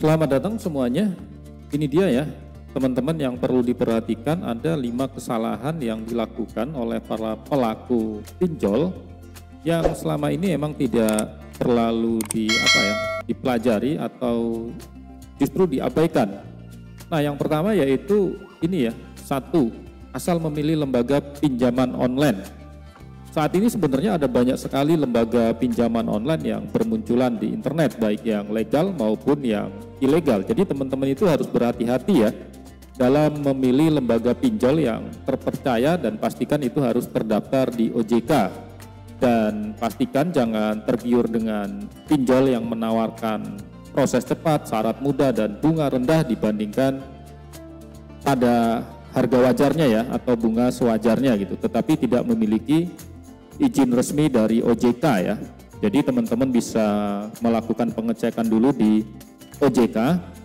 Selamat datang semuanya. Ini dia ya, teman-teman yang perlu diperhatikan, ada 5 kesalahan yang dilakukan oleh para pelaku pinjol yang selama ini emang tidak terlalu dipelajari atau justru diabaikan. Nah, yang pertama yaitu ini ya, 1, asal memilih lembaga pinjaman online. Saat ini sebenarnya ada banyak sekali lembaga pinjaman online yang bermunculan di internet, baik yang legal maupun yang ilegal. Jadi teman-teman itu harus berhati-hati ya dalam memilih lembaga pinjol yang terpercaya, dan pastikan itu harus terdaftar di OJK. Dan pastikan jangan tergiur dengan pinjol yang menawarkan proses cepat, syarat mudah, dan bunga rendah dibandingkan pada harga wajarnya ya, atau bunga sewajarnya gitu, tetapi tidak memiliki izin resmi dari OJK ya. Jadi teman-teman bisa melakukan pengecekan dulu di OJK,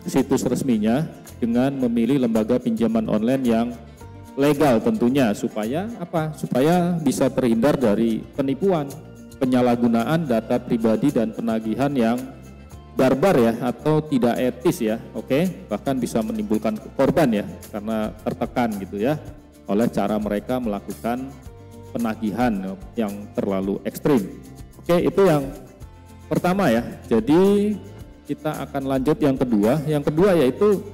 situs resminya, dengan memilih lembaga pinjaman online yang legal tentunya, supaya apa? Supaya bisa terhindar dari penipuan, penyalahgunaan data pribadi, dan penagihan yang barbar ya, atau tidak etis ya. Oke, bahkan bisa menimbulkan korban ya, karena tertekan gitu ya oleh cara mereka melakukan penagihan yang terlalu ekstrim. Oke, itu yang pertama ya. Jadi kita akan lanjut yang kedua. Yang kedua yaitu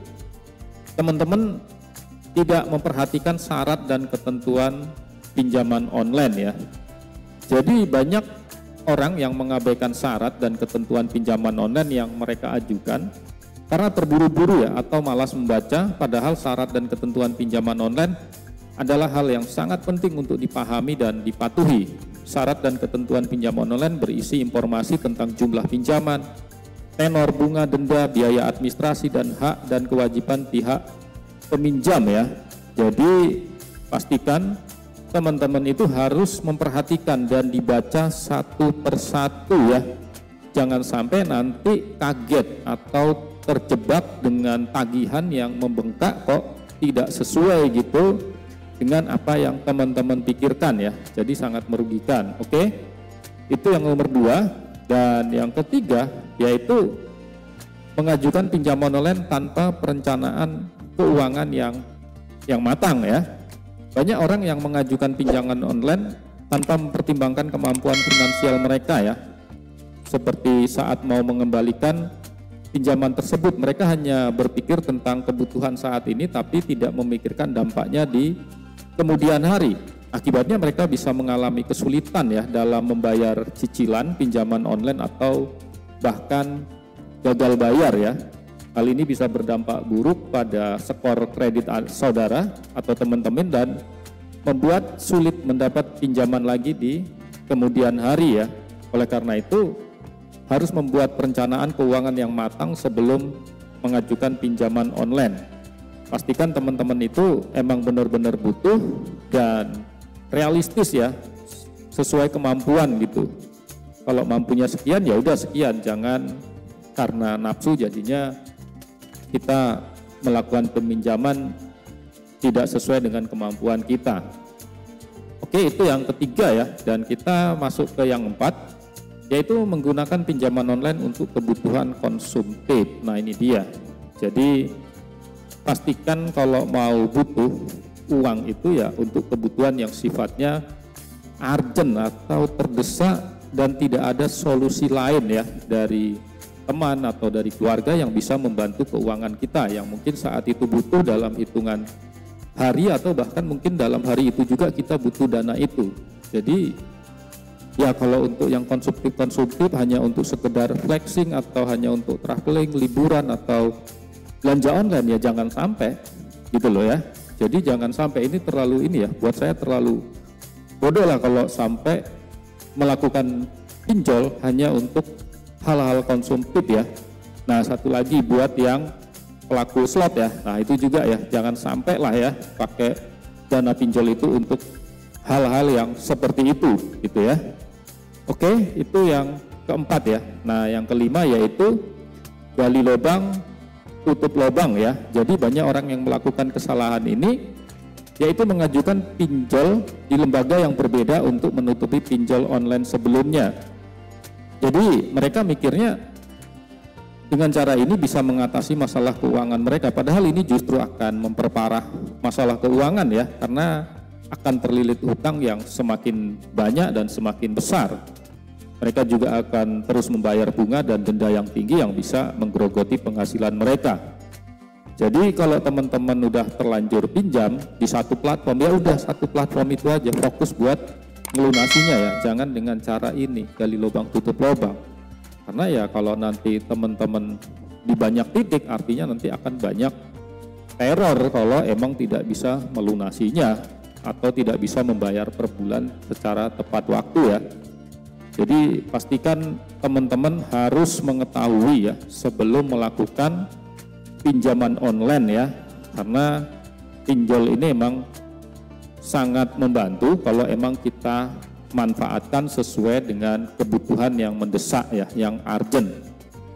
teman-teman tidak memperhatikan syarat dan ketentuan pinjaman online ya. Jadi banyak orang yang mengabaikan syarat dan ketentuan pinjaman online yang mereka ajukan karena terburu-buru ya, atau malas membaca, padahal syarat dan ketentuan pinjaman online adalah hal yang sangat penting untuk dipahami dan dipatuhi. Syarat dan ketentuan pinjaman online berisi informasi tentang jumlah pinjaman, tenor, bunga, denda, biaya administrasi, dan hak dan kewajiban pihak peminjam ya. Jadi pastikan teman-teman itu harus memperhatikan dan dibaca satu persatu ya. Jangan sampai nanti kaget atau terjebak dengan tagihan yang membengkak kok tidak sesuai gitu dengan apa yang teman-teman pikirkan ya. Jadi sangat merugikan. Oke, itu yang nomor 2. Dan yang ketiga yaitu mengajukan pinjaman online tanpa perencanaan keuangan yang matang ya. Banyak orang yang mengajukan pinjaman online tanpa mempertimbangkan kemampuan finansial mereka ya. Seperti saat mau mengembalikan pinjaman tersebut, mereka hanya berpikir tentang kebutuhan saat ini tapi tidak memikirkan dampaknya di kemudian hari. Akibatnya mereka bisa mengalami kesulitan ya dalam membayar cicilan pinjaman online atau bahkan gagal bayar ya. Hal ini bisa berdampak buruk pada skor kredit saudara atau teman-teman dan membuat sulit mendapat pinjaman lagi di kemudian hari ya. Oleh karena itu harus membuat perencanaan keuangan yang matang sebelum mengajukan pinjaman online. Pastikan teman-teman itu emang benar-benar butuh dan realistis ya, sesuai kemampuan gitu. Kalau mampunya sekian ya udah sekian, jangan karena nafsu jadinya kita melakukan peminjaman tidak sesuai dengan kemampuan kita. Oke, itu yang ketiga ya. Dan kita masuk ke yang 4, yaitu menggunakan pinjaman online untuk kebutuhan konsumtif. Nah, ini dia. Jadi pastikan kalau mau butuh uang itu ya untuk kebutuhan yang sifatnya urgent atau terdesak dan tidak ada solusi lain ya dari teman atau dari keluarga yang bisa membantu keuangan kita yang mungkin saat itu butuh dalam hitungan hari, atau bahkan mungkin dalam hari itu juga kita butuh dana itu. Jadi ya kalau untuk yang konsumtif hanya untuk sekedar flexing atau hanya untuk traveling, liburan, atau belanja online ya jangan sampai gitu loh ya. Jadi jangan sampai, ini terlalu ini ya, buat saya terlalu bodoh lah kalau sampai melakukan pinjol hanya untuk hal-hal konsumtif ya. Nah, satu lagi buat yang pelaku slot ya. Nah, itu juga ya, jangan sampai lah ya pakai dana pinjol itu untuk hal-hal yang seperti itu gitu ya. Oke, itu yang keempat ya. Nah, yang kelima yaitu gali lubang tutup lubang ya. Jadi banyak orang yang melakukan kesalahan ini, yaitu mengajukan pinjol di lembaga yang berbeda untuk menutupi pinjol online sebelumnya. Jadi mereka mikirnya Dengan cara ini bisa mengatasi masalah keuangan mereka, padahal ini justru akan memperparah masalah keuangan ya, karena akan terlilit hutang yang semakin banyak dan semakin besar. Mereka juga akan terus membayar bunga dan denda yang tinggi yang bisa menggerogoti penghasilan mereka. Jadi kalau teman-teman udah terlanjur pinjam di satu platform, ya udah satu platform itu aja, fokus buat melunasinya ya, jangan dengan cara ini, gali lubang tutup lubang. Karena ya kalau nanti teman-teman di banyak titik, artinya nanti akan banyak teror kalau emang tidak bisa melunasinya atau tidak bisa membayar per bulan secara tepat waktu ya. Jadi pastikan teman-teman harus mengetahui ya sebelum melakukan pinjaman online ya, karena pinjol ini emang sangat membantu kalau emang kita manfaatkan sesuai dengan kebutuhan yang mendesak ya, yang urgent,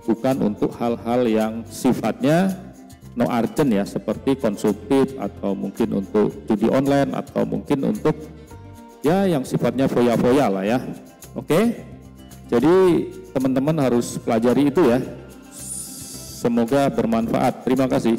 bukan untuk hal-hal yang sifatnya no urgent ya, seperti konsumtif atau mungkin untuk judi online atau mungkin untuk ya yang sifatnya foya-foya lah ya. Oke, jadi teman-teman harus pelajari itu ya. Semoga bermanfaat. Terima kasih.